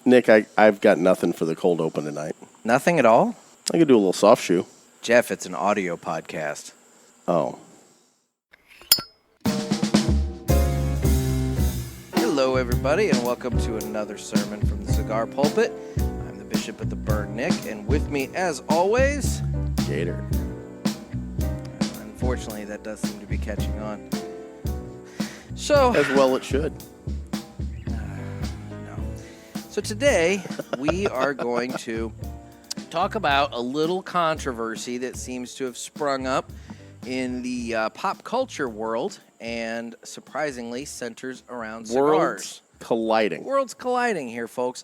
Nick, I've got nothing for the cold open tonight. Nothing at all? I could do a little soft shoe. Jeff, it's an audio podcast. Oh. Hello, everybody, and welcome to another sermon from the Cigar Pulpit. I'm the Bishop at the Burn, Nick, and with me, as always... Gator. Unfortunately, that does seem to be catching on. So... As well it should. So today, we are going to talk about a little controversy that seems to have sprung up in the pop culture world and surprisingly centers around cigars. Worlds colliding here, folks.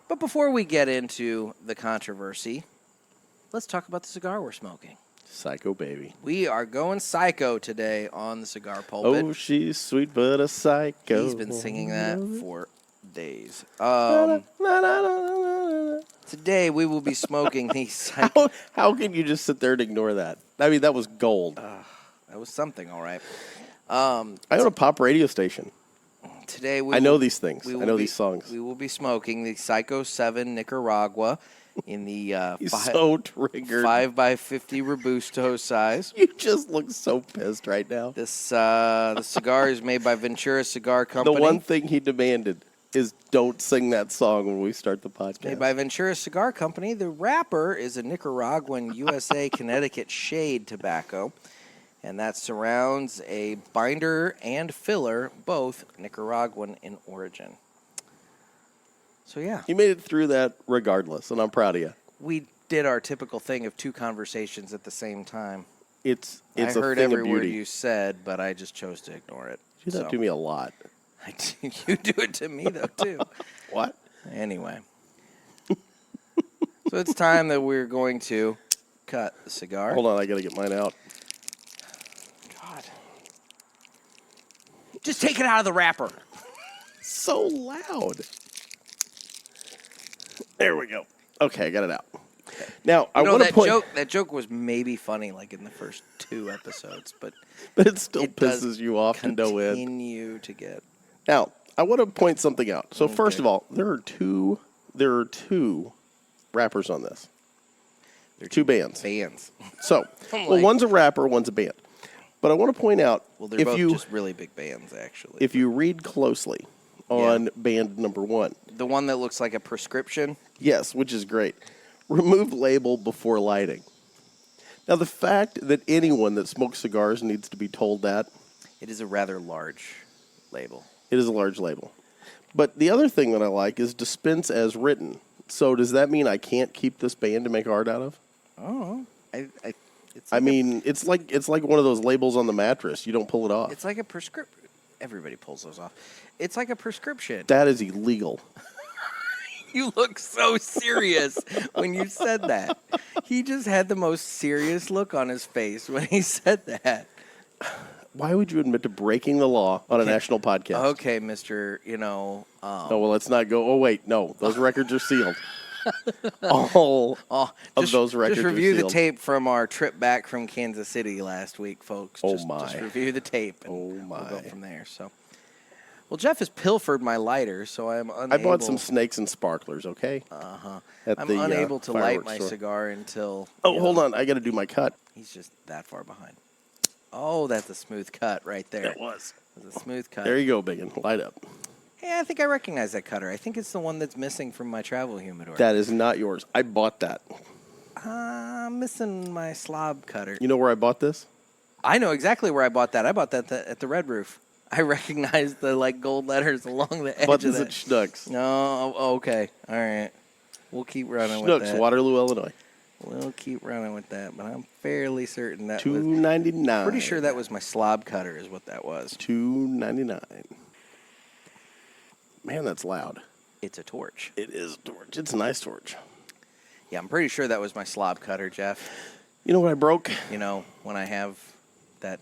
But before we get into the controversy, let's talk about the cigar we're smoking. Psycho baby. We are going psycho today on the Cigar Pulpit. Oh, she's sweet but a psycho. He's been singing that for days. Today we will be smoking the Psyko. How can you just sit there and ignore that? I mean, that was gold. That was something, all right. I own a pop radio station. Today I know these things. I know these songs. We will be smoking the Psyko 7 Nicaragua in the so triggered 5x50 Robusto size. You just look so pissed right now. This the cigar is made by Ventura Cigar Company. The one thing he demanded is don't sing that song when we start the podcast. Made by Ventura Cigar Company. The wrapper is a Nicaraguan USA Connecticut shade tobacco, and that surrounds a binder and filler, both Nicaraguan in origin. So, yeah. You made it through that regardless, and I'm proud of you. We did our typical thing of two conversations at the same time. It's I a heard thing every of word beauty. you said, but I just chose to ignore it. You do that to me a lot. You do it to me, though, too. What? Anyway. So it's time that we're going to cut the cigar. Hold on, I got to get mine out. God. Just take it out of the wrapper. So loud. There we go. Okay, I got it out. Now, I want to point... that joke was maybe funny like in the first 2 episodes, but it still pisses you off to no end. Continue to get... Now, I want to point something out. So first of all, there are two wrappers on this. There are 2 bands. So, one's a wrapper, one's a band. But I want to point out, they're both just really big bands, actually. If you read closely on band number 1, the one that looks like a prescription, yes, which is great. Remove label before lighting. Now, the fact that anyone that smokes cigars needs to be told that, it is a rather large label. It is a large label. But the other thing that I like is dispense as written. So does that mean I can't keep this band to make art out of? Oh, it's like one of those labels on the mattress. You don't pull it off. It's like a prescription. Everybody pulls those off. It's like a prescription. That is illegal. You look so serious when you said that. He just had the most serious look on his face when he said that. Why would you admit to breaking the law on a national podcast? Okay, Mr. No, well, let's not go. Oh, wait, no. Those records are sealed. All of those records Just review are sealed. the tape from our trip back from Kansas City last week, folks. Oh, my. Just review the tape. And oh, my. We'll go from there. So, well, Jeff has pilfered my lighter, so I'm unable... I bought some snakes and sparklers, okay? I'm unable to light my cigar until... Oh, hold on. I got to do my cut. He's just that far behind. Oh, that's a smooth cut right there. It was. It was a smooth cut. There you go, Biggin. Light up. Hey, I think I recognize that cutter. I think it's the one that's missing from my travel humidor. That is not yours. I bought that. I'm missing my slob cutter. You know where I bought this? I know exactly where I bought that. I bought that at the Red Roof. I recognize the gold letters along the edge of that. Buttons at Schnucks. No, okay. All right. We'll keep running with that. Schnucks, Waterloo, Illinois. We'll keep running with that, but I'm fairly certain that $2.99. Pretty sure that was my slob cutter is what that was. $2.99. Man, that's loud. It's a torch. It is a torch. It's a nice torch. Yeah, I'm pretty sure that was my slob cutter, Jeff. You know what I broke? You know, when I have that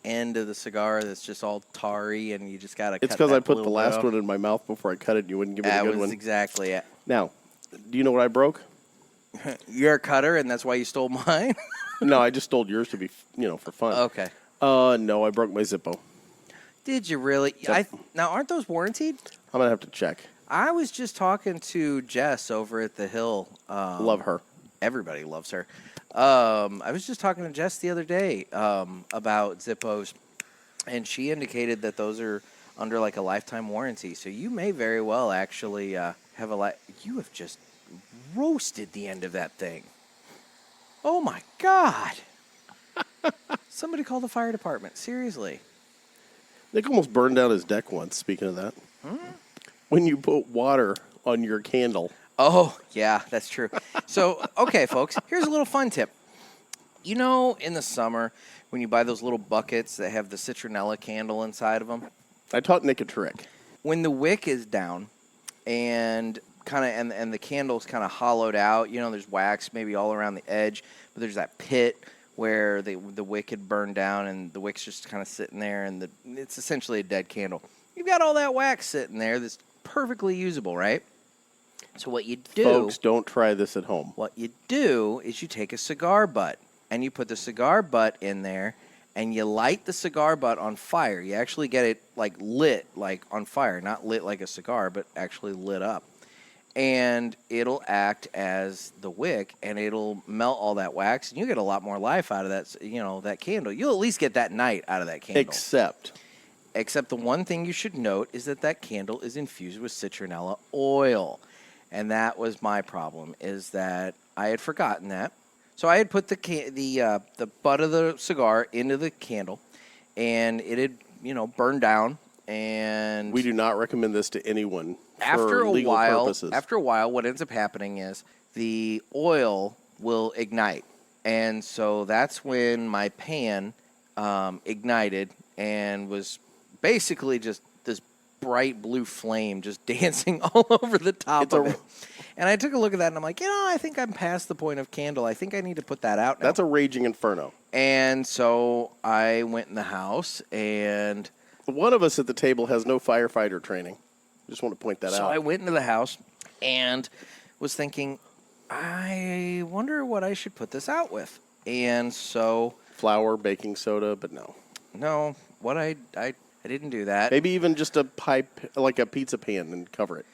end of the cigar that's just all tarry and you just got to cut it. It's because I put the last one in my mouth before I cut it and you wouldn't give me the good one. That was exactly it. Now, do you know what I broke? You're a cutter, and that's why you stole mine? No, I just stole yours to be, for fun. Okay. No, I broke my Zippo. Did you really? Yep. Now, aren't those warranted? I'm going to have to check. I was just talking to Jess over at the Hill. Love her. Everybody loves her. I was just talking to Jess the other day about Zippos, and she indicated that those are under like a lifetime warranty. So you may very well actually have you have just roasted the end of that thing. Oh my God. Somebody call the fire department. Seriously. Nick almost burned down his deck once, speaking of that. When you put water on your candle. Oh, yeah, that's true. So, okay, folks, here's a little fun tip. You know, in the summer, when you buy those little buckets that have the citronella candle inside of them, I taught Nick a trick. when the wick is down and and the candle's kind of hollowed out, you know, there's wax maybe all around the edge, but there's that pit where the wick had burned down and the wick's just kind of sitting there, and it's essentially a dead candle. You've got all that wax sitting there that's perfectly usable, right? So what you do... Folks, don't try this at home. What you do is you take a cigar butt, and you put the cigar butt in there, and you light the cigar butt on fire. You actually get it, like, lit, like, on fire. Not lit like a cigar, but actually lit up. And it'll act as the wick, and it'll melt all that wax, and you get a lot more life out of that, you know, that candle. You'll at least get that night out of that candle. Except the one thing you should note is that candle is infused with citronella oil. And that was my problem, is that I had forgotten that. So I had put the butt of the cigar into the candle, and it had, you know, burned down. And we do not recommend this to anyone after for a legal while, purposes. After a while, what ends up happening is the oil will ignite. And so that's when my pan ignited and was basically just this bright blue flame just dancing all over the top of it. And I took a look at that, and I'm like, you know, I think I'm past the point of candle. I think I need to put that out now. That's a raging inferno. And so I went in the house, and... one of us at the table has no firefighter training. Just want to point that out. So I went into the house and was thinking, I wonder what I should put this out with. And so... flour, baking soda, but no. No, what I didn't do that. Maybe even just a pipe, like a pizza pan, and cover it.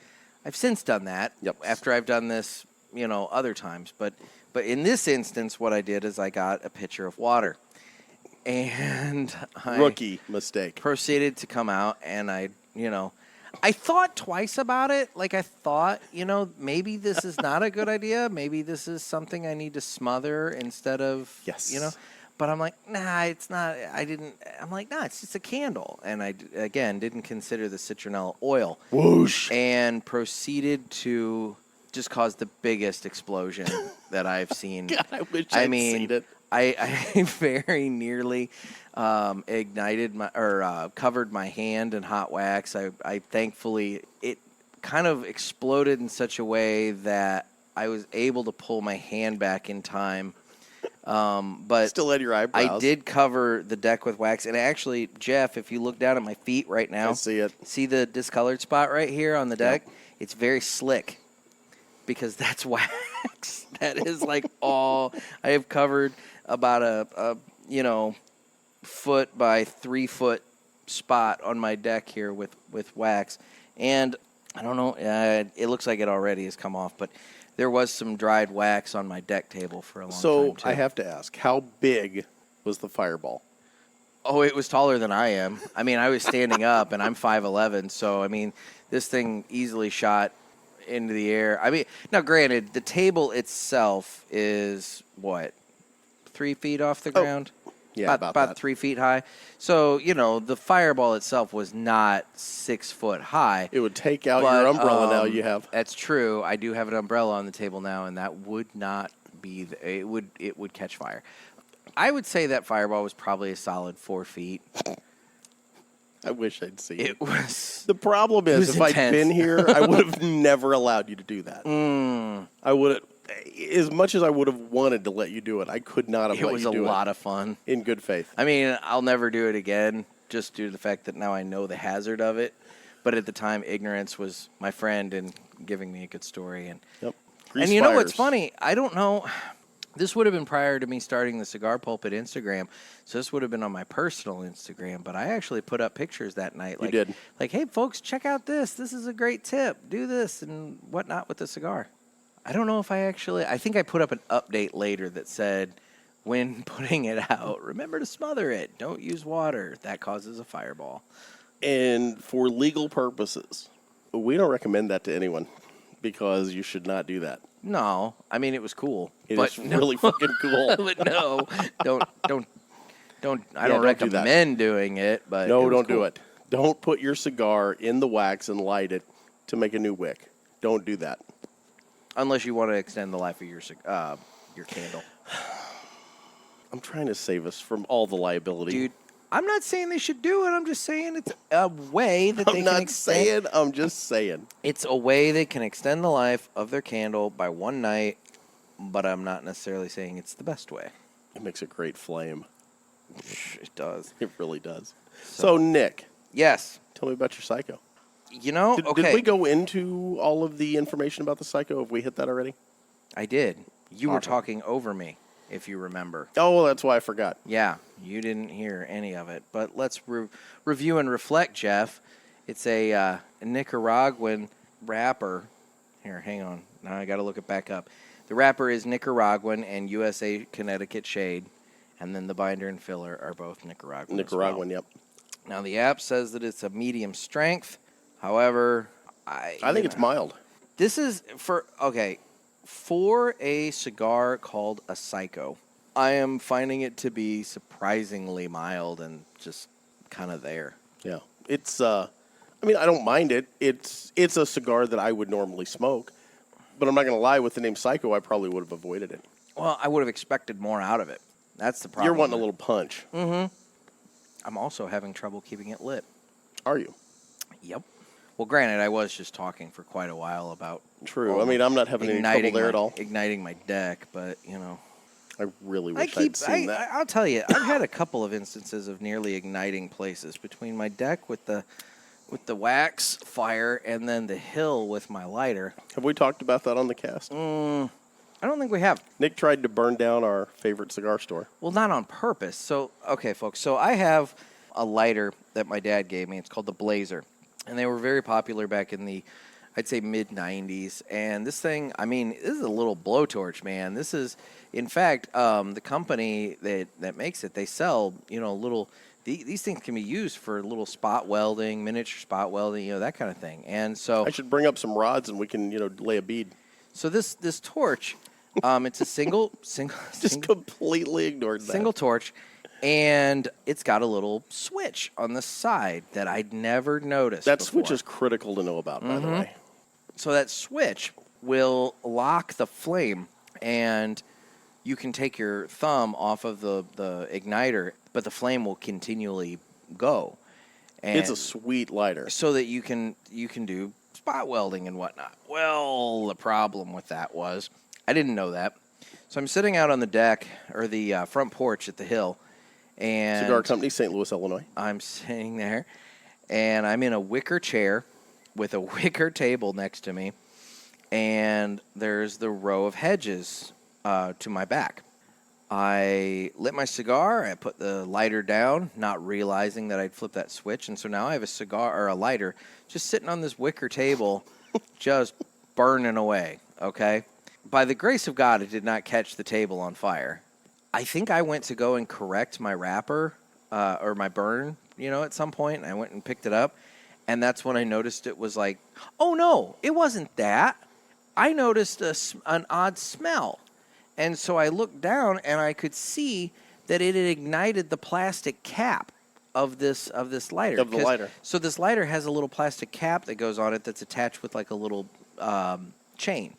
I've since done that. Yep. After I've done this, you know, other times. But in this instance, what I did is I got a pitcher of water. And I... rookie mistake. Proceeded to come out, and I thought twice about it. Like, I thought, you know, maybe this is not a good idea. Maybe this is something I need to smother instead of, yes, you know. But I'm like, nah, it's not. I'm like, nah, it's just a candle. And I, again, didn't consider the citronella oil. Whoosh. And proceeded to just cause the biggest explosion that I've seen. God, I wish I'd seen it. I very nearly ignited covered my hand in hot wax. I thankfully, it kind of exploded in such a way that I was able to pull my hand back in time. But still had your eyebrows. I did cover the deck with wax. And actually, Jeff, if you look down at my feet right now. I see it. See the discolored spot right here on the deck? Yep. It's very slick because that's wax. That is like all I have covered about a foot by 3 foot spot on my deck here with wax. And I don't know, it looks like it already has come off, but there was some dried wax on my deck table for a long time, too. So I have to ask, how big was the fireball? Oh, it was taller than I am. I mean, I was standing up, and I'm 5'11", so, I mean, this thing easily shot into the air. I mean, now, granted, the table itself is, what, 3 feet off the ground? Yeah, about 3 feet high. So, you know, the fireball itself was not 6 foot high. It would take out your umbrella now you have. That's true. I do have an umbrella on the table now, and that would not be... It would catch fire. I would say that fireball was probably a solid 4 feet. I wish I'd seen it. It was... The problem is, if intense. I'd been here, I would have never allowed you to do that. I would have... As much as I would have wanted to let you do it, I could not have let you do it. It was a lot of fun. In good faith. I mean, I'll never do it again, just due to the fact that now I know the hazard of it. But at the time, ignorance was my friend in giving me a good story. And yep. And you know what's funny? I don't know. This would have been prior to me starting the Cigar Pulpit Instagram, so this would have been on my personal Instagram. But I actually put up pictures that night. You did. Like, hey, folks, check out this. This is a great tip. Do this and whatnot with the cigar. I don't know if I think I put up an update later that said, when putting it out, remember to smother it. Don't use water. That causes a fireball. And for legal purposes, we don't recommend that to anyone because you should not do that. No, I mean, it was cool. It's really fucking cool. But no, don't. I don't don't do that. recommend doing it. But No, don't cool. do it. Don't put your cigar in the wax and light it to make a new wick. Don't do that. Unless you want to extend the life of your candle. I'm trying to save us from all the liability. Dude, I'm not saying they should do it. I'm just saying it's a way that they I'm can not extend. saying. I'm just saying. It's a way they can extend the life of their candle by one night, but I'm not necessarily saying it's the best way. It makes a great flame. It does. It really does. So Nick, Yes. tell me about your Psyko. You know, Did, okay. did we go into all of the information about the Psyko? Have we hit that already? I did. You were Awesome. talking over me, if you remember. Oh, well, that's why I forgot. Yeah, you didn't hear any of it. But let's review and reflect, Jeff. It's a Nicaraguan wrapper. Here, hang on. Now I got to look it back up. The wrapper is Nicaraguan and USA Connecticut shade, and then the binder and filler are both Nicaraguan. Nicaraguan, as well. yep. Now the app says that it's a medium strength. However, I think it's mild. This is for a cigar called a Psyko. I am finding it to be surprisingly mild and just kind of there. Yeah. It's I mean, I don't mind it. It's a cigar that I would normally smoke, but I'm not going to lie, with the name Psyko, I probably would have avoided it. Well, I would have expected more out of it. That's the problem. You're wanting a little punch. I'm also having trouble keeping it lit. Are you? Yep. Well, granted, I was just talking for quite a while about True. I mean, I'm not having any trouble there at all. Igniting my deck, but, I really wish I'd seen that. I'll tell you, I've had a couple of instances of nearly igniting places between my deck with the wax fire and then the hill with my lighter. Have we talked about that on the cast? I don't think we have. Nick tried to burn down our favorite cigar store. Well, not on purpose. So, okay, folks. So I have a lighter that my dad gave me. It's called the Blazer. And they were very popular back in the, I'd say, mid-'90s. And this thing, I mean, this is a little blowtorch, man. This is, in fact, the company that makes it, they sell, little, these things can be used for little spot welding, miniature spot welding, that kind of thing. And so I should bring up some rods and we can, lay a bead. So this torch, it's a single Just completely ignored that. single torch, and it's got a little switch on the side that I'd never noticed. That before. switch is critical to know about, by the way. So that switch will lock the flame, and you can take your thumb off of the igniter, but the flame will continually go. And It's a sweet lighter. so that you can do spot welding and whatnot. Well, the problem with that was I didn't know that. So I'm sitting out on the deck or the front porch at the hill, and Cigar Company, St. Louis, Illinois. I'm sitting there, and I'm in a wicker chair with a wicker table next to me, and there's the row of hedges to my back. I lit my cigar, I put the lighter down, not realizing that I'd flipped that switch, and so now I have a cigar or a lighter just sitting on this wicker table, just burning away, okay? By the grace of God, it did not catch the table on fire. I think I went to go and correct my wrapper or my burn, at some point, and I went and picked it up, and that's when I noticed it was like, oh no, it wasn't that. I noticed an odd smell. And so I looked down, and I could see that it had ignited the plastic cap of this lighter. Of the lighter. So this lighter has a little plastic cap that goes on it that's attached with like a little chain.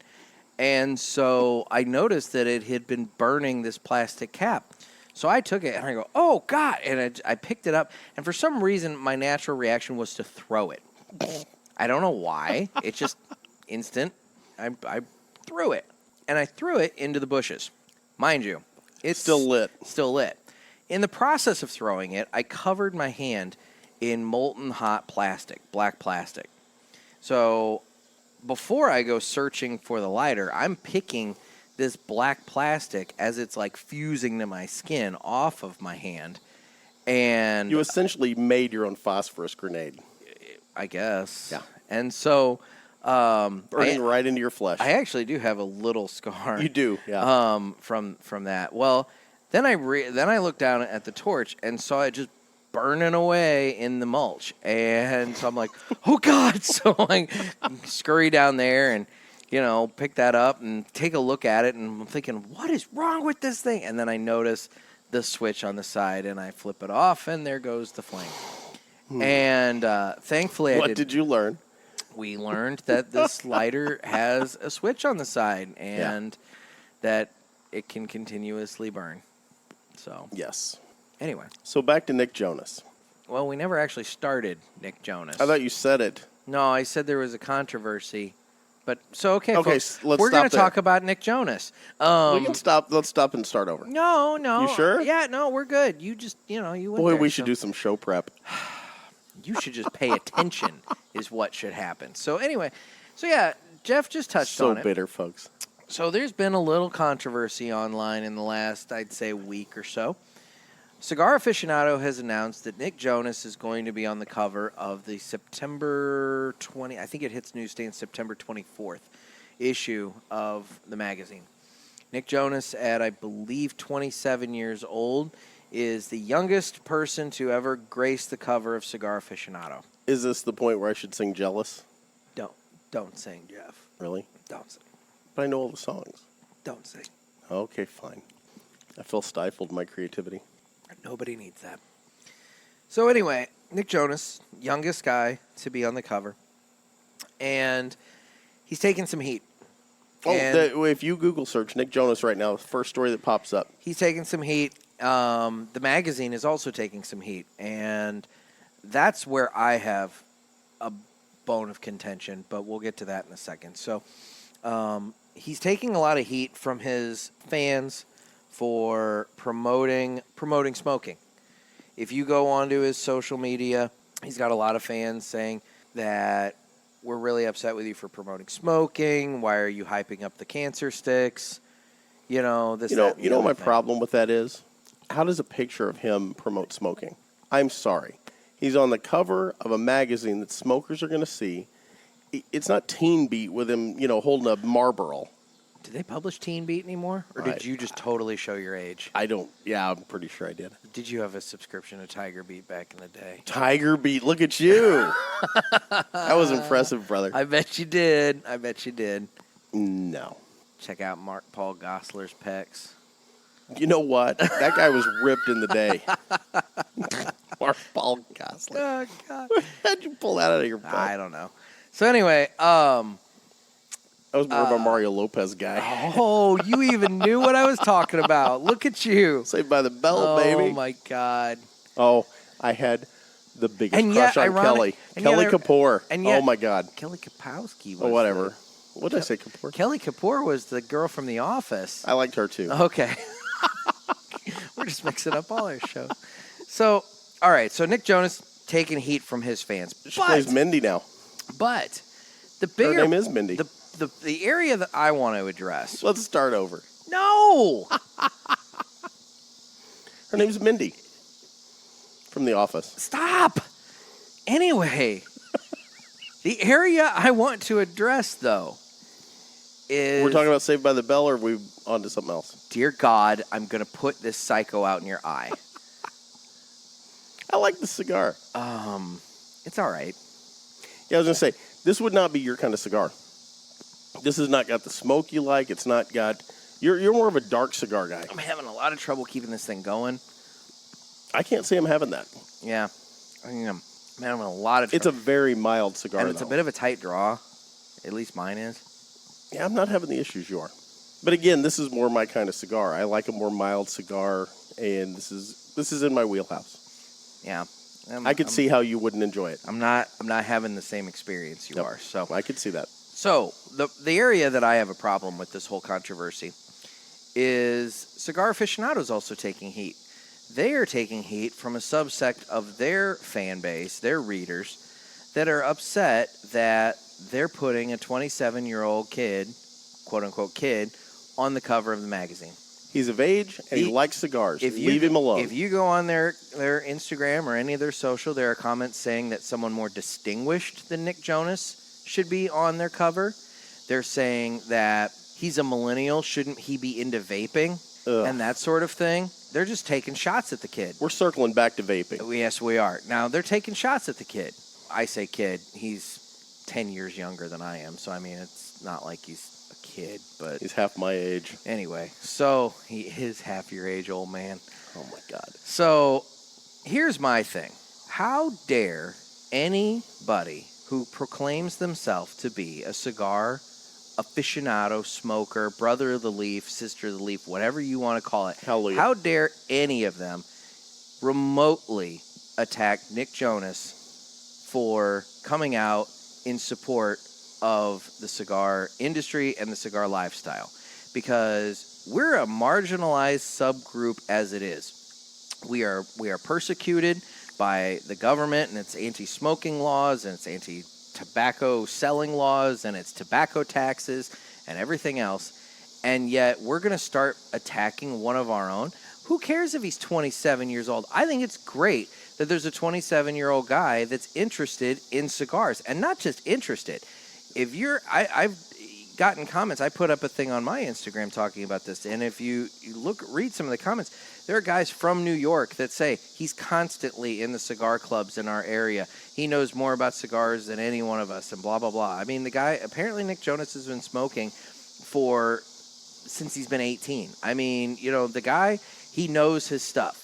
And so I noticed that it had been burning this plastic cap. So I took it, and I go, oh, God. And I picked it up, and for some reason, my natural reaction was to throw it. I don't know why. It's just instant. I threw it. And I threw it into the bushes. Mind you, it's Still lit. Still lit. In the process of throwing it, I covered my hand in molten hot plastic, black plastic. So before I go searching for the lighter, I'm picking this black plastic as it's like fusing to my skin off of my hand. And You essentially made your own phosphorus grenade. I guess. Yeah. And so Burning right into your flesh. I actually do have a little scar. You do, yeah. From that. Well, then I looked down at the torch and saw it just burning away in the mulch, and so I'm like, oh God! So I scurry down there and pick that up and take a look at it, and I'm thinking, what is wrong with this thing? And then I notice the switch on the side, and I flip it off, and there goes the flame. And thankfully, What did you learn? We learned that this lighter has a switch on the side, and that it can continuously burn. So Yes. anyway, So back to Nick Jonas. well, we never actually started Nick Jonas. I thought you said it. No, I said there was a controversy. But so okay, Okay, folks, let's we're stop going to there. talk about Nick Jonas. We can stop. Let's stop and start over. No. You sure? Yeah, no, we're good. You just, you went Boy, there, we should so do some show prep. You should just pay attention is what should happen. So anyway, yeah, Jeff just touched So on it. bitter, folks. So there's been a little controversy online in the last, I'd say, week or so. Cigar Aficionado has announced that Nick Jonas is going to be on the cover of the September 20, I think it hits newsstands September 24th issue of the magazine. Nick Jonas, at I believe 27 years old, is the youngest person to ever grace the cover of Cigar Aficionado. Is this the point where I should sing Jealous? Don't sing, Jeff. Really? Don't sing. But I know all the songs. Don't sing. Okay, fine. I feel stifled in my creativity. Nobody needs that. So anyway, Nick Jonas, youngest guy to be on the cover, and he's taking some heat. And If you Google search Nick Jonas right now, the first story that pops up. he's taking some heat. The magazine is also taking some heat, and that's where I have a bone of contention, but we'll get to that in a second. So he's taking a lot of heat from his fans for promoting smoking. If you go onto his social media, he's got a lot of fans saying that we're really upset with you for promoting smoking. Why are you hyping up the cancer sticks? This. that, You know what my problem with that is? How does a picture of him promote smoking? I'm sorry. He's on the cover of a magazine that smokers are going to see. It's not Teen Beat with him, holding a Marlboro. Do they publish Teen Beat anymore? Or did you just totally show your age? I don't. Yeah, I'm pretty sure I did. Did you have a subscription to Tiger Beat back in the day? Tiger Beat, look at you. That was impressive, brother. I bet you did. No. Check out Mark Paul Gosselaar's pecs. You know what? That guy was ripped in the day. Mark Paul Gosselaar. Oh, God. How'd you pull that out of your butt? I don't know. So anyway, I was more of a Mario Lopez guy. oh, you even knew what I was talking about. Look at you. Saved by the Bell, baby. Oh, my God. Oh, I had the biggest And yet, crush on Kelly. and Kelly yet- Kapoor. and yet- Oh, my God. Kelly Kapowski was Oh, whatever. What did I say, Kapoor? Kelly Kapoor was the girl from The Office. I liked her, too. Okay. We're just mixing up all our shows. So, all right. So Nick Jonas taking heat from his fans. She plays Mindy now. But the bigger Her name is Mindy. the area that I want to address. Let's start over. No. Her name's Mindy from The Office. Stop. Anyway, the area I want to address though is We're talking about Saved by the Bell, or are we on to something else? Dear God, I'm going to put this psycho out in your eye. I like the cigar. It's all right. Yeah, I was going to say, this would not be your kind of cigar. This has not got the smoke you like. It's not got... You're more of a dark cigar guy. I'm having a lot of trouble keeping this thing going. I can't say I'm having that. Yeah. I'm having a lot of trouble. It's a very mild cigar, And it's a though. bit of a tight draw. At least mine is. Yeah, I'm not having the issues you are. But again, this is more my kind of cigar. I like a more mild cigar, and this is in my wheelhouse. Yeah. I could see how you wouldn't enjoy it. I'm not having the same experience you are. So I could see that. So the area that I have a problem with this whole controversy is Cigar Aficionado is also taking heat. They are taking heat from a subsect of their fan base, their readers, that are upset that they're putting a 27-year-old kid, quote-unquote kid, on the cover of the magazine. He's of age, and he likes cigars. Leave him alone. If you go on their Instagram or any of their social, there are comments saying that someone more distinguished than Nick Jonas should be on their cover. They're saying that he's a millennial. Shouldn't he be into vaping? And that sort of thing. They're just taking shots at the kid. We're circling back to vaping. Yes, we are. Now, they're taking shots at the kid. I say kid. He's 10 years younger than I am, so, I mean, it's not like he's a kid, but... He's half my age. Anyway, so he is half your age, old man. Oh, my God. So, here's my thing. How dare anybody who proclaims themselves to be a cigar aficionado, smoker, brother of the leaf, sister of the leaf, whatever you want to call it. Hallelujah. How dare any of them remotely attack Nick Jonas for coming out in support of the cigar industry and the cigar lifestyle? Because we're a marginalized subgroup as it is. We are persecuted by the government and its anti-smoking laws and its anti-tobacco selling laws and its tobacco taxes and everything else. And yet we're going to start attacking one of our own. Who cares if he's 27 years old? I think it's great that there's a 27-year-old guy that's interested in cigars, and not just interested. If you're, I've gotten comments. I put up a thing on my Instagram talking about this, and if you read some of the comments, there are guys from New York that say he's constantly in the cigar clubs in our area. He knows more about cigars than any one of us, and blah, blah, blah. I mean, the guy, apparently Nick Jonas has been smoking since he's been 18. I mean, the guy, he knows his stuff.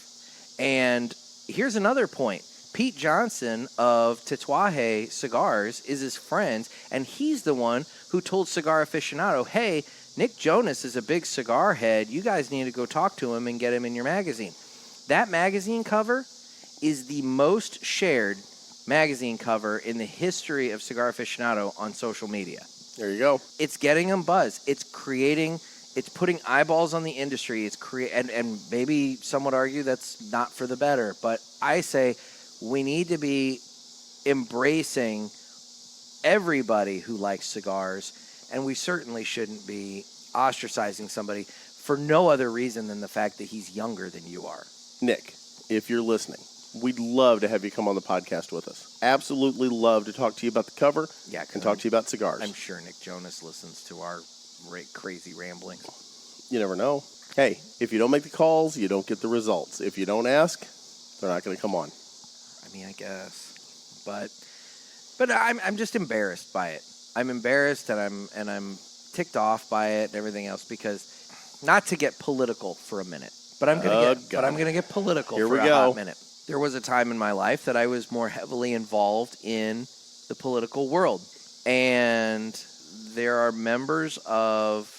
And here's another point. Pete Johnson of Tatuaje Cigars is his friend, and he's the one who told Cigar Aficionado, hey, Nick Jonas is a big cigar head. You guys need to go talk to him and get him in your magazine. That magazine cover is the most shared magazine cover in the history of Cigar Aficionado on social media. There you go. It's getting them buzz. It's putting eyeballs on the industry. And maybe some would argue that's not for the better, but I say we need to be embracing everybody who likes cigars, and we certainly shouldn't be ostracizing somebody for no other reason than the fact that he's younger than you are. Nick, if you're listening, we'd love to have you come on the podcast with us. Absolutely love to talk to you about the cover and talk to you about cigars. I'm sure Nick Jonas listens to our crazy ramblings. You never know. Hey, if you don't make the calls, you don't get the results. If you don't ask, they're not going to come on. I mean, I guess, but I'm just embarrassed by it. I'm embarrassed and I'm ticked off by it and everything else, because not to get political for a minute, but I'm gonna get political for a hot minute. There was a time in my life that I was more heavily involved in the political world, and there are members of,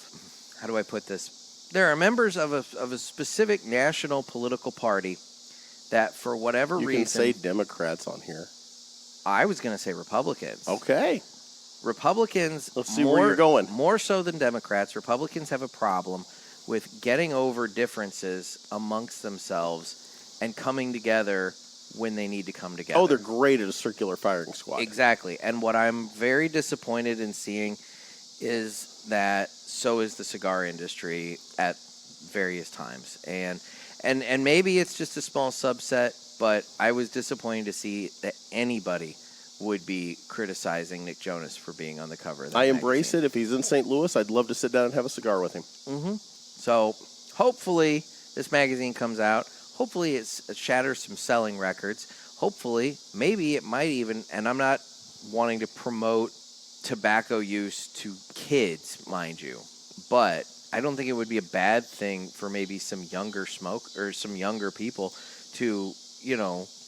how do I put this? There are members of a specific national political party that, for whatever reason... You can say Democrats on here. I was going to say Republicans. Okay. Republicans... Let's see where you're going. More so than Democrats, Republicans have a problem with getting over differences amongst themselves and coming together when they need to come together. Oh, they're great at a circular firing squad. Exactly. And what I'm very disappointed in seeing is that so is the cigar industry at various times. And maybe it's just a small subset, but I was disappointed to see that anybody would be criticizing Nick Jonas for being on the cover of that magazine. Embrace it. If he's in St. Louis, I'd love to sit down and have a cigar with him. Mm-hmm. So hopefully this magazine comes out. Hopefully it shatters some selling records. Hopefully, maybe it might even, and I'm not wanting to promote tobacco use to kids, mind you, but I don't think it would be a bad thing for maybe some younger some younger people to,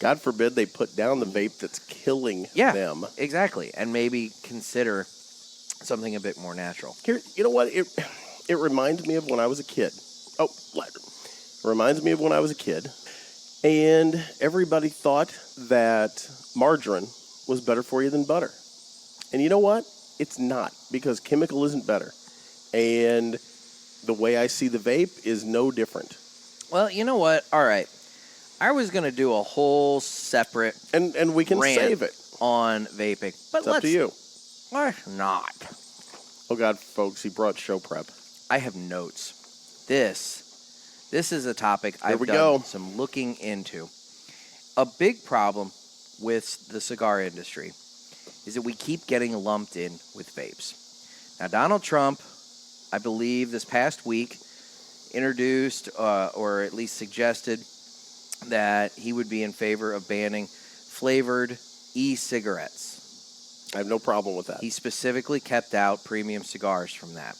God forbid they put down the vape that's killing them. Exactly. And maybe consider something a bit more natural. Here, you know what? It reminds me of when I was a kid. Oh, lighter. It reminds me of when I was a kid, and everybody thought that margarine was better for you than butter. And you know what? It's not, because chemical isn't better. And the way I see the vape is no different. Well, you know what? All right. I was going to do a whole separate and we can save it on vaping. But it's up to you. Why not? Oh, God, folks, he brought show prep. I have notes. This is a topic I've we done go. some looking into. A big problem with the cigar industry is that we keep getting lumped in with vapes. Now, Donald Trump, I believe this past week, introduced or at least suggested that he would be in favor of banning flavored e-cigarettes. I have no problem with that. He specifically kept out premium cigars from that,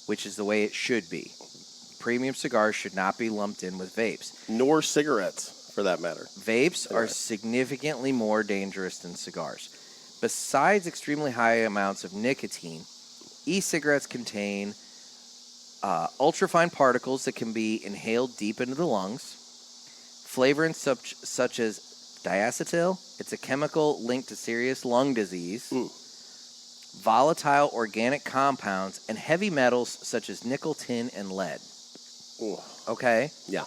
which is the way it should be. Premium cigars should not be lumped in with vapes. Nor cigarettes, for that matter. Vapes are significantly more dangerous than cigars. Besides extremely high amounts of nicotine, e-cigarettes contain ultrafine particles that can be inhaled deep into the lungs, flavorants such as diacetyl. It's a chemical linked to serious lung disease. Volatile organic compounds, and heavy metals such as nickel, tin, and lead. Ooh. Okay? Yeah.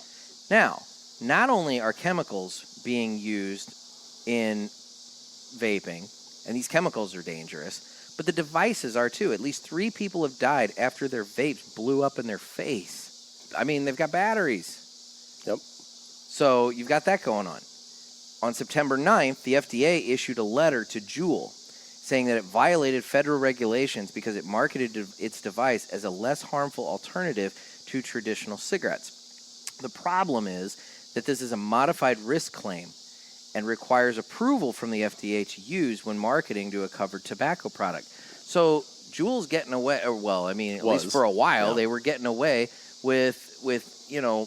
Now, not only are chemicals being used in vaping, and these chemicals are dangerous, but the devices are too. At least 3 people have died after their vapes blew up in their face. I mean, they've got batteries. Yep. So you've got that going on. On September 9th, the FDA issued a letter to Juul saying that it violated federal regulations because it marketed its device as a less harmful alternative to traditional cigarettes. The problem is that this is a modified risk claim and requires approval from the FDA to use when marketing to a covered tobacco product. So Juul's getting away, or well, I mean, at least for a while, they were getting away with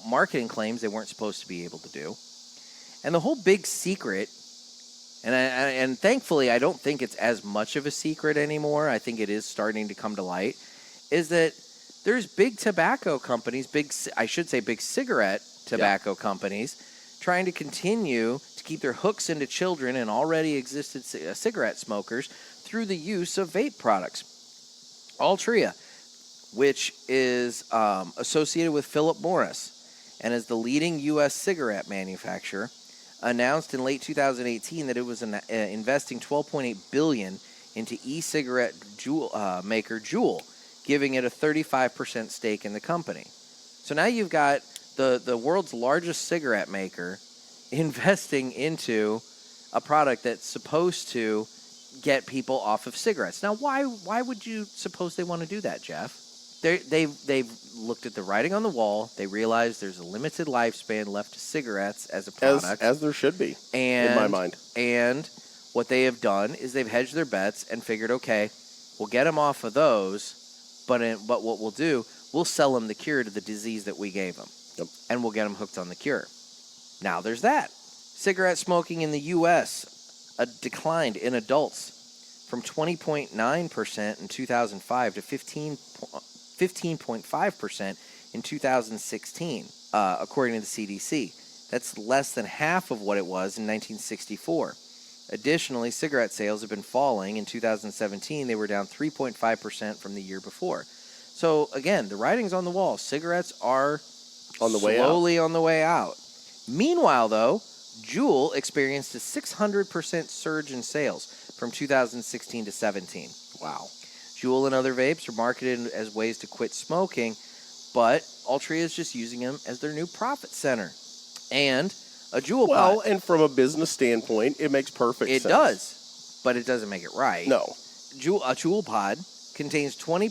marketing claims they weren't supposed to be able to do. And the whole big secret, and thankfully I don't think it's as much of a secret anymore, I think it is starting to come to light, is that there's big tobacco companies, big cigarette tobacco companies, trying to continue to keep their hooks into children and already existed cigarette smokers through the use of vape products. Altria, which is associated with Philip Morris and is the leading U.S. cigarette manufacturer, announced in late 2018 that it was investing $12.8 billion into e-cigarette maker Juul, giving it a 35% stake in the company. So now you've got the world's largest cigarette maker investing into a product that's supposed to get people off of cigarettes. Now, why would you suppose they want to do that, Jeff? They've looked at the writing on the wall. They realized there's a limited lifespan left to cigarettes as a product. As there should be, in my mind. And what they have done is they've hedged their bets and figured, okay, we'll get them off of those, but what we'll do, we'll sell them the cure to the disease that we gave them. Yep. And we'll get them hooked on the cure. Now there's that. Cigarette smoking in the U.S. Declined in adults from 20.9% in 2005 to 15.5% in 2016, according to the CDC. That's less than half of what it was in 1964. Additionally, cigarette sales have been falling. In 2017, they were down 3.5% from the year before. So, again, the writing's on the wall. Cigarettes are slowly on the way out. Meanwhile, though, Juul experienced a 600% surge in sales from 2016 to 17. Wow. Juul and other vapes are marketed as ways to quit smoking, but Altria is just using them as their new profit center. And a Juul pod. And from a business standpoint, it makes perfect sense. It does, but it doesn't make it right. No. A Juul pod contains 20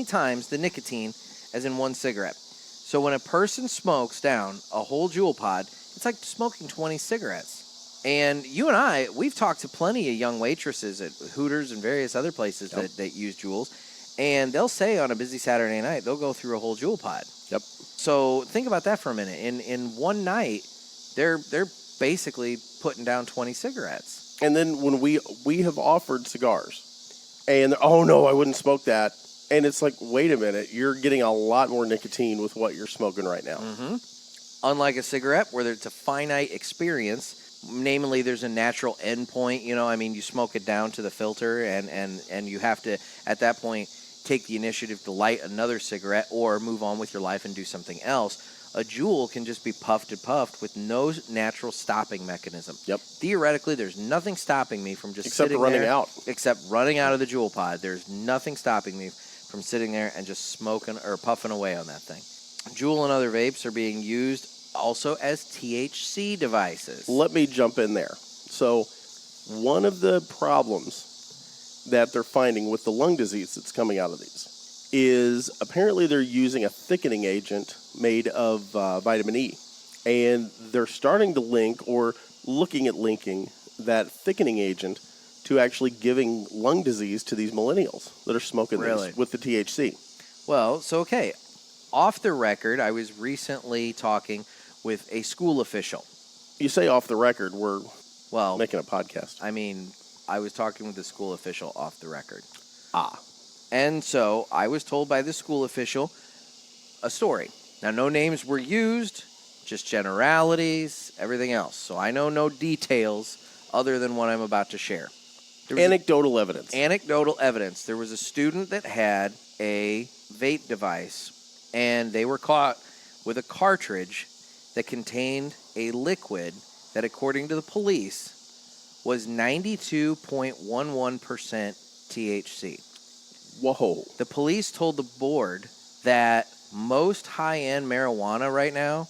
times the nicotine as in one cigarette. So when a person smokes down a whole Juul pod, it's like smoking 20 cigarettes. And you and I, we've talked to plenty of young waitresses at Hooters and various other places that use Juuls, and they'll say on a busy Saturday night, they'll go through a whole Juul pod. Yep. So think about that for a minute. In one night, they're basically putting down 20 cigarettes. And then when we have offered cigars, and oh no, I wouldn't smoke that. And it's like, wait a minute, you're getting a lot more nicotine with what you're smoking right now. Mm-hmm. Unlike a cigarette, where it's a finite experience, namely there's a natural end point. You smoke it down to the filter, and you have to, at that point, take the initiative to light another cigarette or move on with your life and do something else. A Juul can just be puffed and puffed with no natural stopping mechanism. Yep. Theoretically, there's nothing stopping me from just except sitting running there. out. Except running out of the Juul pod. There's nothing stopping me from sitting there and just smoking or puffing away on that thing. Juul and other vapes are being used also as THC devices. Let me jump in there. So one of the problems that they're finding with the lung disease that's coming out of these is apparently they're using a thickening agent made of vitamin E. And they're starting to link or looking at linking that thickening agent to actually giving lung disease to these millennials that are smoking these with the THC. Well, so okay. Off the record, I was recently talking with a school official. You say off the record, we're making a podcast. I mean, I was talking with the school official off the record. Ah. And so I was told by the school official a story. Now, no names were used, just generalities, everything else. So I know no details other than what I'm about to share. Anecdotal evidence. Anecdotal evidence. There was a student that had a vape device, and they were caught with a cartridge that contained a liquid that, according to the police, was 92.11% THC. Whoa. The police told the board that most high-end marijuana right now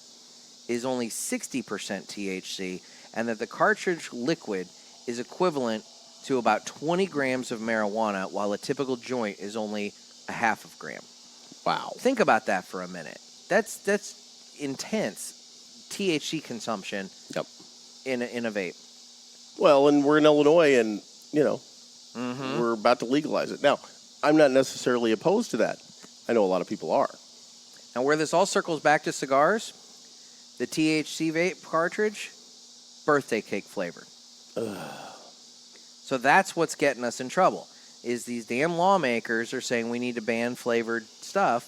is only 60% THC, and that the cartridge liquid is equivalent to about 20 grams of marijuana, while a typical joint is only a half of gram. Wow. Think about that for a minute. That's intense THC consumption in a vape. Well, and we're in Illinois, and, we're about to legalize it. Now, I'm not necessarily opposed to that. I know a lot of people are. Now, where this all circles back to cigars, the THC vape cartridge, birthday cake flavored. So that's what's getting us in trouble, is these damn lawmakers are saying we need to ban flavored stuff,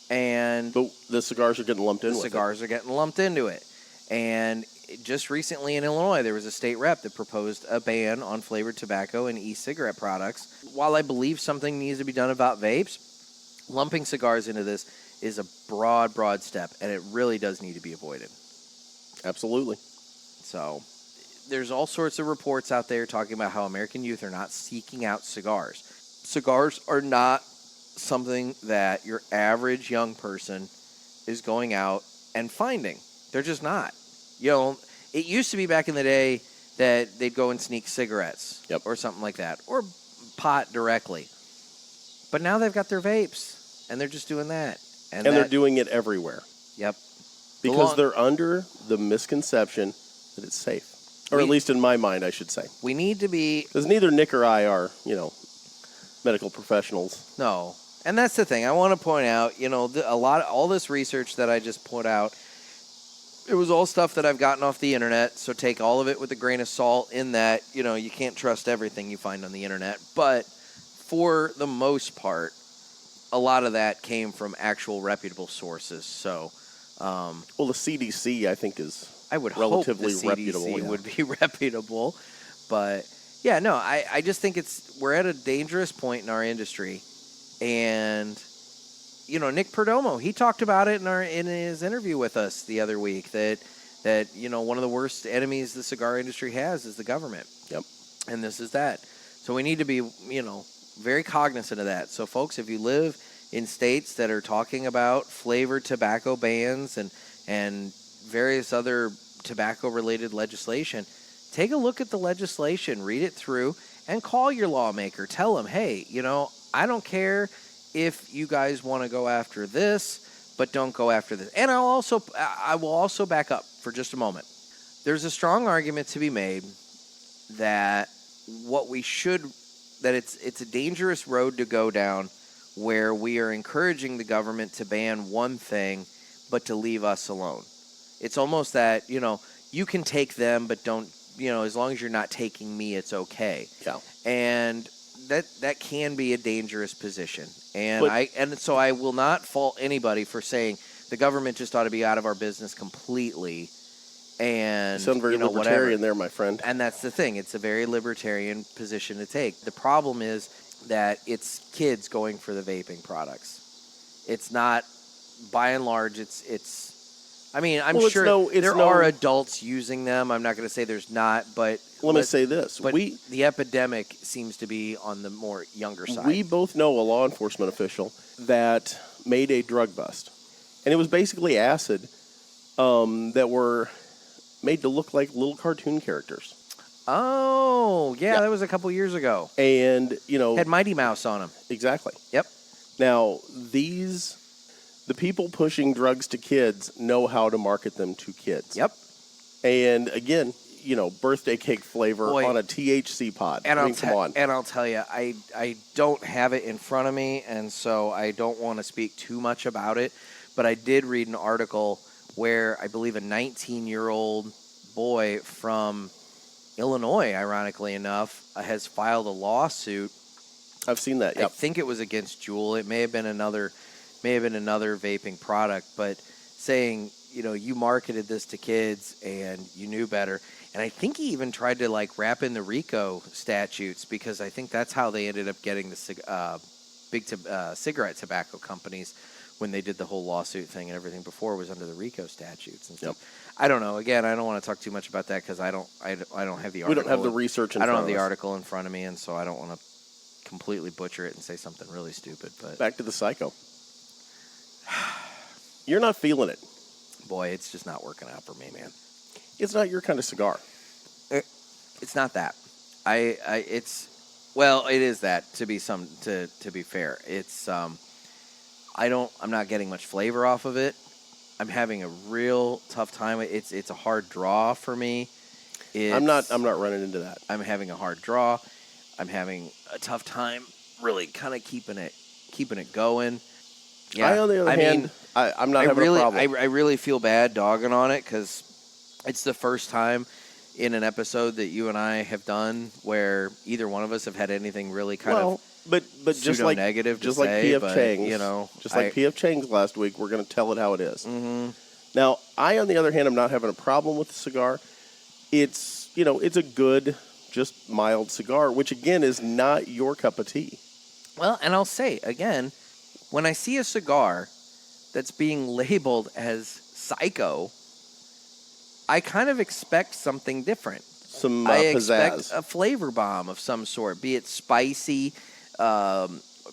but the cigars are getting lumped in with it. The cigars are getting lumped into it. And just recently in Illinois, there was a state rep that proposed a ban on flavored tobacco and e-cigarette products. While I believe something needs to be done about vapes, lumping cigars into this is a broad step, and it really does need to be avoided. Absolutely. So there's all sorts of reports out there talking about how American youth are not seeking out cigars. Cigars are not something that your average young person is going out and finding. They're just not. It used to be back in the day that they'd go and sneak cigarettes or something like that, or pot directly. But now they've got their vapes, and they're just doing that. And they're doing it everywhere. Yep. Because they're under the misconception that it's safe. Or at least in my mind, I should say. We need to be... Because neither Nick or I are, medical professionals. No. And that's the thing. I want to point out, all this research that I just put out, it was all stuff that I've gotten off the internet, so take all of it with a grain of salt in that, you can't trust everything you find on the internet. But for the most part, a lot of that came from actual reputable sources. So, well, the CDC, I think, is I would relatively hope the reputable. CDC would be reputable. But, yeah, no, I just think we're at a dangerous point in our industry. And, Nick Perdomo, he talked about it in his interview with us the other week that one of the worst enemies the cigar industry has is the government. Yep. And this is that. So we need to be, very cognizant of that. So, folks, if you live in states that are talking about flavored tobacco bans and various other tobacco-related legislation, take a look at the legislation, read it through, and call your lawmaker. Tell them, hey, I don't care if you guys want to go after this, but don't go after this. And I will also back up for just a moment. There's a strong argument to be made that it's a dangerous road to go down where we are encouraging the government to ban one thing, but to leave us alone. It's almost that, you can take them, but don't, as long as you're not taking me, it's okay. Yeah. And that can be a dangerous position. And so I will not fault anybody for saying the government just ought to be out of our business completely. And you sound very libertarian there, my friend. And that's the thing. It's a very libertarian position to take. The problem is that it's kids going for the vaping products. It's not, by and large, I'm sure there are adults using them. I'm not going to say there's not, but let me say this. But the epidemic seems to be on the more younger side. We both know a law enforcement official that made a drug bust. And it was basically acid that were made to look like little cartoon characters. Oh, yeah, that was a couple years ago. And, had Mighty Mouse on them. Exactly. Yep. Now, the people pushing drugs to kids know how to market them to kids. Yep. And again, birthday cake flavor on a THC pod. And come on. And I'll tell you, I don't have it in front of me, and so I don't want to speak too much about it. But I did read an article where I believe a 19-year-old boy from Illinois, ironically enough, has filed a lawsuit. I've seen that. Yep. I think it was against Juul. It may have been another vaping product, but saying, you marketed this to kids and you knew better. And I think he even tried to wrap in the RICO statutes, because I think that's how they ended up getting the big cigarette tobacco companies when they did the whole lawsuit thing, and everything before was under the RICO statutes and stuff. Yep. I don't know. Again, I don't want to talk too much about that because I don't have the article. We don't have the research in front of us. I don't have the article in front of me, and so I don't want to completely butcher it and say something really stupid. But back to the Psyko. You're not feeling it. Boy, it's just not working out for me, man. It's not your kind of cigar. It's not that. It is that, to be fair. It's I'm not getting much flavor off of it. I'm having a real tough time. It's a hard draw for me. I'm not running into that. I'm having a hard draw. I'm having a tough time really kind of keeping it going. Yeah. On the other hand, I'm not having a problem. I really feel bad dogging on it because it's the first time in an episode that you and I have done where either one of us have had anything really kind of but just like negative, just like PF Chang's, like PF Chang's last week, we're going to tell it how it is. Mm-hmm. Now, on the other hand, I'm not having a problem with the cigar. It's it's a good, just mild cigar, which again is not your cup of tea. Well, and I'll say again, when I see a cigar that's being labeled as Psyko, I kind of expect something different. I expect a flavor bomb of some sort, be it spicy,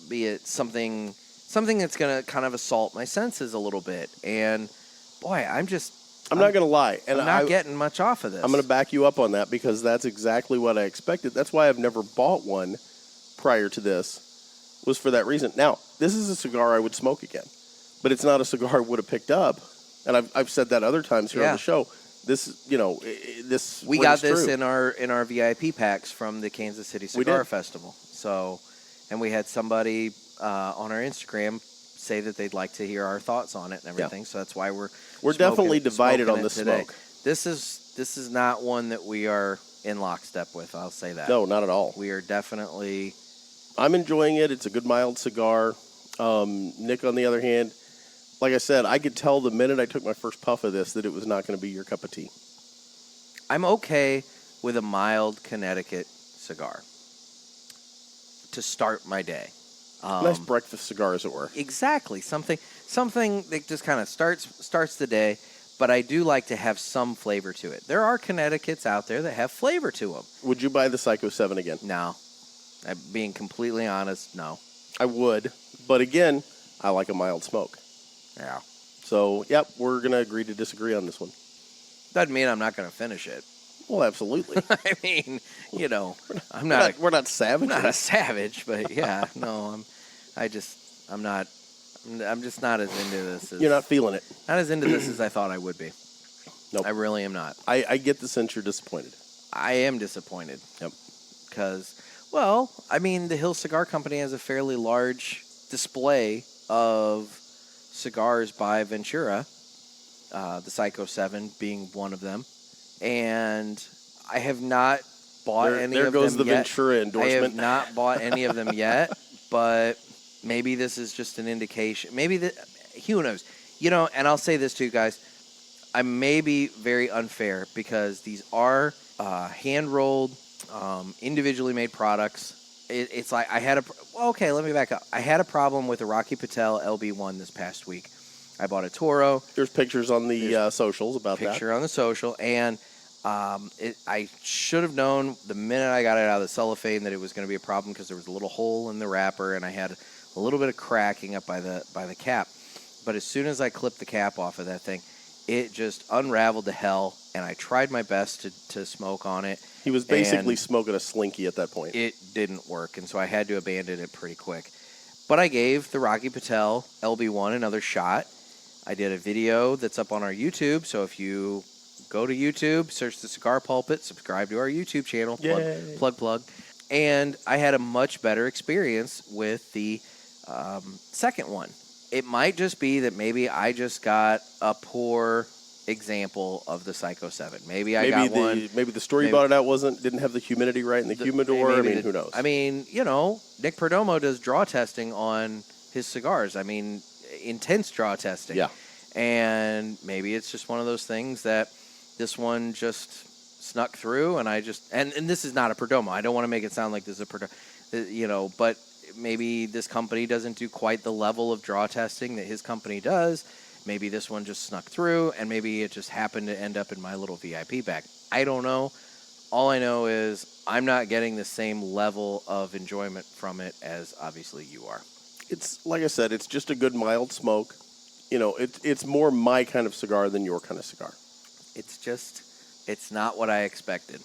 be it something that's going to kind of assault my senses a little bit. And boy, I'm not going to lie. And I'm not getting much off of this. I'm going to back you up on that because that's exactly what I expected. That's why I've never bought one prior to this, was for that reason. Now, this is a cigar I would smoke again, but it's not a cigar I would have picked up. And I've said that other times here on the show. This, this we got this in our VIP packs from the Kansas City Cigar Festival. So, and we had somebody on our Instagram say that they'd like to hear our thoughts on it and everything. Yeah. So that's why we're definitely divided on the smoke. This is not one that we are in lockstep with. I'll say that. No, not at all. We are definitely. I'm enjoying it. It's a good mild cigar. Nick, on the other hand, like I said, I could tell the minute I took my first puff of this that it was not going to be your cup of tea. I'm okay with a mild Connecticut cigar to start my day. Nice breakfast cigar, as it were. Exactly. Something that just kind of starts the day, but I do like to have some flavor to it. There are Connecticut's out there that have flavor to them. Would you buy the Psyko 7 again? No. Being completely honest, no. I would. But again, I like a mild smoke. Yeah. So, yep, we're going to agree to disagree on this one. Doesn't mean I'm not going to finish it. Well, absolutely. I mean, I'm we're not savage. I'm not a savage, but yeah, no, I'm just not as into this. You're not feeling it. Not as into this as I thought I would be. Nope. I really am not. I get the sense you're disappointed. I am disappointed. Yep. Because, well, I mean, the Hill Cigar Company has a fairly large display of cigars by Ventura, the Psyko 7 being one of them. And I have not bought any of them yet. There goes the Ventura endorsement. I have not bought any of them yet, but maybe this is just an indication. Maybe who knows? And I'll say this too, guys. I may be very unfair because these are hand-rolled, individually made products. It's like I had let me back up. I had a problem with the Rocky Patel LB1 this past week. I bought a Toro. There's pictures on the socials about that. Picture on the social, and I should have known the minute I got it out of the cellophane that it was going to be a problem because there was a little hole in the wrapper and I had a little bit of cracking up by the cap. But as soon as I clipped the cap off of that thing, it just unraveled to hell, and I tried my best to smoke on it. He was basically smoking a Slinky at that point. It didn't work, and so I had to abandon it pretty quick. But I gave the Rocky Patel LB1 another shot. I did a video that's up on our YouTube, so if you go to YouTube, search the Cigar Pulpit, subscribe to our YouTube channel, plug. And I had a much better experience with the second one. It might just be that maybe I just got a poor example of the Psyko 7. Maybe the store you bought it out didn't have the humidity right in the humidor. I mean, who knows? I mean, Nick Perdomo does draw testing on his cigars. I mean, intense draw testing. Yeah. And maybe it's just one of those things that this one just snuck through, and and this is not a Perdomo. I don't want to make it sound like this is a Perdomo, but maybe this company doesn't do quite the level of draw testing that his company does. Maybe this one just snuck through, and maybe it just happened to end up in my little VIP bag. I don't know. All I know is I'm not getting the same level of enjoyment from it as obviously you are. It's like I said, it's just a good mild smoke. It's more my kind of cigar than your kind of cigar. It's not what I expected.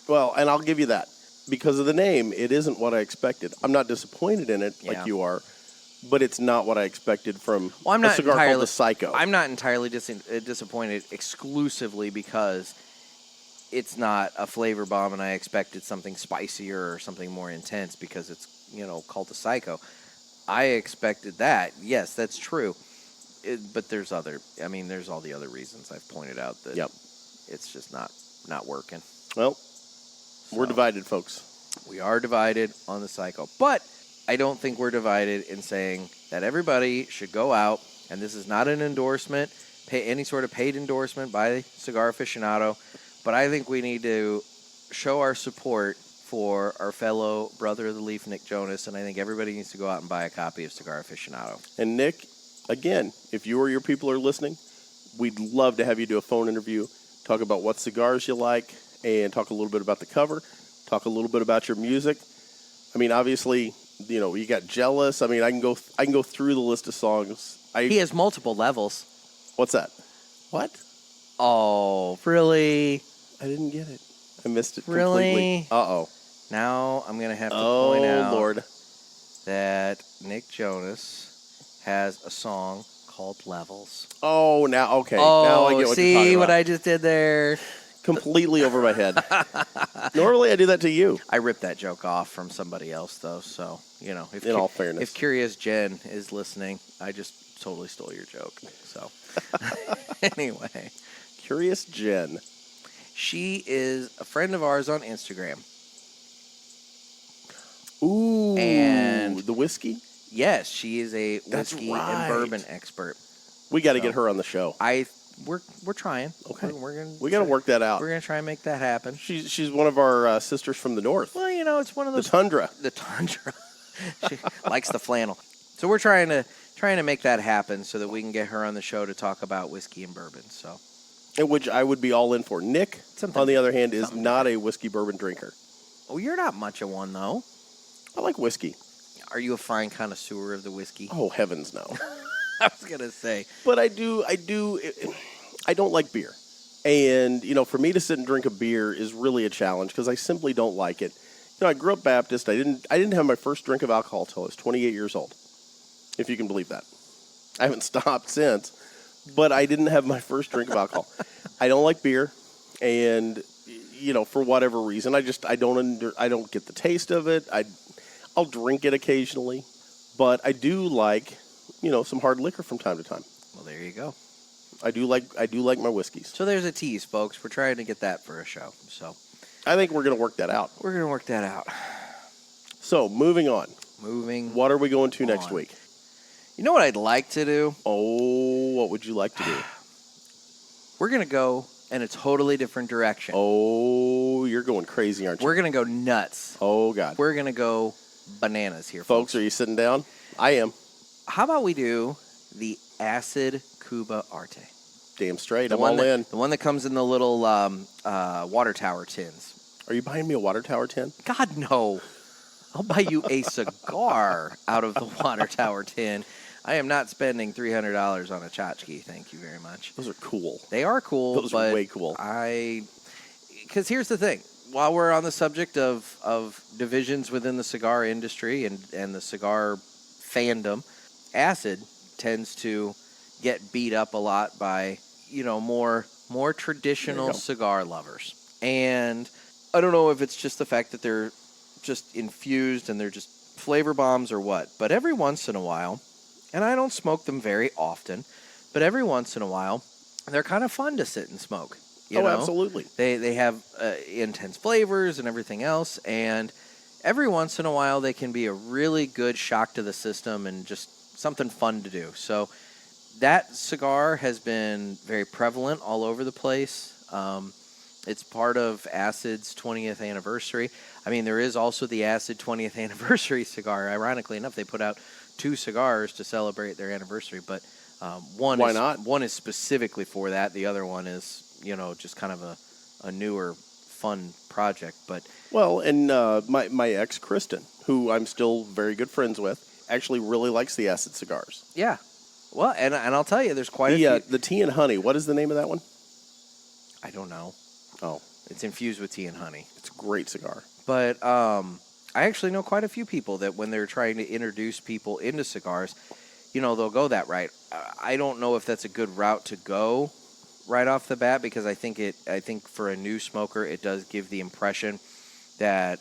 Well, and I'll give you that. Because of the name, it isn't what I expected. I'm not disappointed in it like you are, but it's not what I expected from a cigar called the Psyko. I'm not entirely disappointed exclusively because it's not a flavor bomb and I expected something spicier or something more intense because it's, called the Psyko. I expected that. Yes, that's true. But there's all the other reasons I've pointed out that it's just not working. Well, we're divided, folks. We are divided on the Psyko. But I don't think we're divided in saying that everybody should go out, and this is not an endorsement, any sort of paid endorsement by Cigar Aficionado, but I think we need to show our support for our fellow brother of the leaf, Nick Jonas, and I think everybody needs to go out and buy a copy of Cigar Aficionado. And Nick, again, if you or your people are listening, we'd love to have you do a phone interview, talk about what cigars you like, and talk a little bit about the cover, talk a little bit about your music. I mean, obviously, you got Jealous. I mean, I can go through the list of songs. He has multiple levels. What's that? What? Oh, really? I didn't get it. I missed it really? Completely. Uh-oh. Now I'm going to have to point out Lord. that Nick Jonas has a song called Levels. Oh, now, okay. Oh, now I get what you're talking see about. what I just did there? Completely over my head. Normally I do that to you. I ripped that joke off from somebody else, though. So, in all fairness. If Curious Jen is listening, I just totally stole your joke. So, anyway. Curious Jen. She is a friend of ours on Instagram. Ooh. And the whiskey? Yes, she is a whiskey and bourbon expert. We got to get her on the show. We're trying. Okay. We got to work that out. We're going to try and make that happen. She's one of our sisters from the north. Well, it's one of those. The Tundra. The Tundra. She likes the flannel. So we're trying to make that happen so that we can get her on the show to talk about whiskey and bourbon. So, which I would be all in for. Nick, on the other hand, is not a whiskey bourbon drinker. Oh, you're not much of one though. I like whiskey. Are you a fine connoisseur of the whiskey? Oh, heavens no. I was gonna say, but I don't like beer, and for me to sit and drink a beer is really a challenge because I simply don't like it. I grew up Baptist. I didn't have my first drink of alcohol till I was 28 years old, if you can believe that. I haven't stopped since, but I didn't have my first drink of alcohol. I don't like beer, and for whatever reason, I don't get the taste of it. I'll drink it occasionally, but I do like some hard liquor from time to time. Well, there you go. I do like my whiskeys. So there's a tease, folks. We're trying to get that for a show. So I think we're going to work that out. So moving on. What are we going to next week? You know what I'd like to do? Oh, what would you like to do? We're going to go in a totally different direction. Oh, you're going crazy, aren't you? We're going to go nuts. Oh, God. We're going to go bananas here, folks. Are you sitting down? I am. How about we do the Acid Cuba Arte? Damn straight. I'm all in. The one that comes in the little water tower tins. Are you buying me a water tower tin? God, no. I'll buy you a cigar out of the water tower tin. I am not spending $300 on a tchotchke. Thank you very much. Those are cool. They are cool. Those are way cool. Because here's the thing. While we're on the subject of divisions within the cigar industry and the cigar fandom, acid tends to get beat up a lot by, more traditional cigar lovers. And I don't know if it's just the fact that they're just infused and they're just flavor bombs or what, but every once in a while, and I don't smoke them very often, but every once in a while, they're kind of fun to sit and smoke. You know? Absolutely. They have intense flavors and everything else, and every once in a while they can be a really good shock to the system and just something fun to do. So that cigar has been very prevalent all over the place. It's part of Acid's 20th anniversary. I mean, there is also the Acid 20th anniversary cigar. Ironically enough, they put out 2 cigars to celebrate their anniversary, but one is specifically for that. The other one is, just kind of a newer, fun project. But and my ex Kristen, who I'm still very good friends with, actually really likes the Acid cigars. Yeah, well, and I'll tell you, there's quite a few. The tea and honey. What is the name of that one? I don't know. Oh, it's infused with tea and honey. It's a great cigar. But I actually know quite a few people that when they're trying to introduce people into cigars, they'll go that route. I don't know if that's a good route to go right off the bat, because I think for a new smoker, it does give the impression that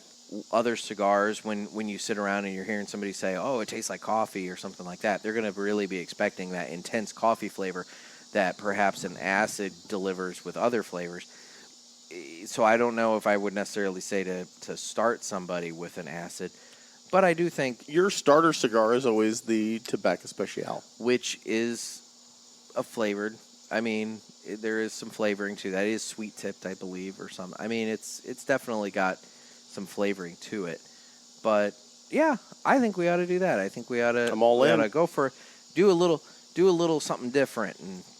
other cigars, when you sit around and you're hearing somebody say, oh, it tastes like coffee or something like that, they're going to really be expecting that intense coffee flavor that perhaps an acid delivers with other flavors. So I don't know if I would necessarily say to start somebody with an acid, but I do think your starter cigar is always the Tobacco Special, which is a flavored. I mean, there is some flavoring to that. It is sweet tipped, I believe, or something. I mean, it's definitely got some flavoring to it. But yeah, I think we ought to do that. I think we ought to. I'm all in. Ought to go for do a little something different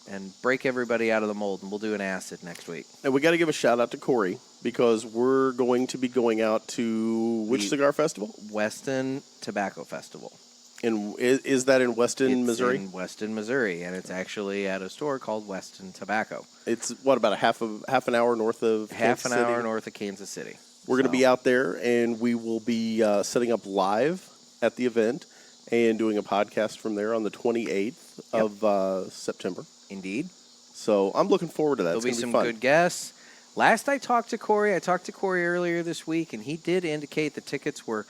and break everybody out of the mold, and we'll do an acid next week. And we got to give a shout out to Corey, because we're going to be going out to which cigar festival? Weston Tobacco Festival. Is that in Weston, Missouri? It's in Weston, Missouri, and it's actually at a store called Weston Tobacco. It's about a half an hour north of Kansas City? hour north of Kansas City. We're going to be out there, and we will be setting up live at the event and doing a podcast from there on the 28th of September. Indeed. So I'm looking forward to that. There'll be some good guests. Last I talked to Corey earlier this week, and he did indicate the tickets were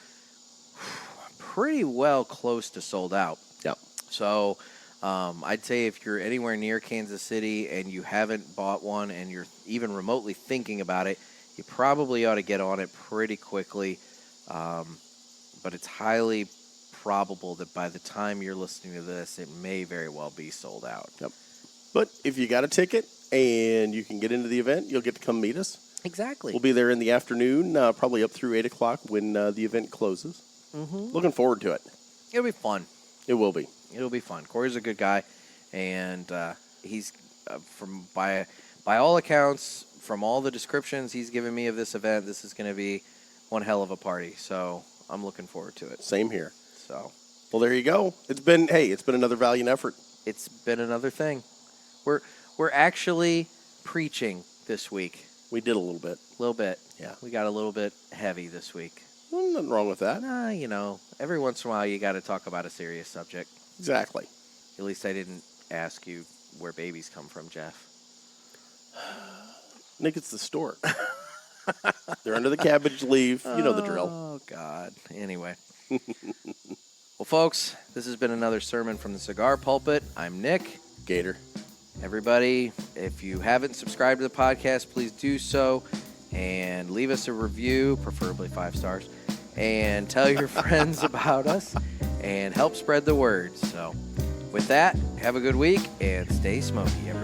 pretty well close to sold out. Yep. So I'd say if you're anywhere near Kansas City and you haven't bought one and you're even remotely thinking about it, you probably ought to get on it pretty quickly. But it's highly probable that by the time you're listening to this, it may very well be sold out. Yep. But if you got a ticket and you can get into the event, you'll get to come meet us. Exactly. We'll be there in the afternoon, probably up through 8 o'clock when the event closes. Mm-hmm. Looking forward to it. It'll be fun. It will be. It'll be fun. Corey's a good guy, and he's by all accounts, from all the descriptions he's given me of this event, this is going to be one hell of a party. So I'm looking forward to it. Same here. So, well, there you go. It's been another valiant effort. It's been another thing. We're actually preaching this week. We did a little bit. A little bit. Yeah. We got a little bit heavy this week. Well, nothing wrong with that. Nah, every once in a while you got to talk about a serious subject. Exactly. At least I didn't ask you where babies come from, Jeff. Nick, it's the stork. They're under the cabbage leaf. You know the drill. Oh, God. Anyway. Well, folks, this has been another sermon from the Cigar Pulpit. I'm Nick. Gator. Everybody, if you haven't subscribed to the podcast, please do so. And leave us a review, preferably 5 stars. And tell your friends about us. And help spread the word. So, with that, have a good week and stay smoky, everybody.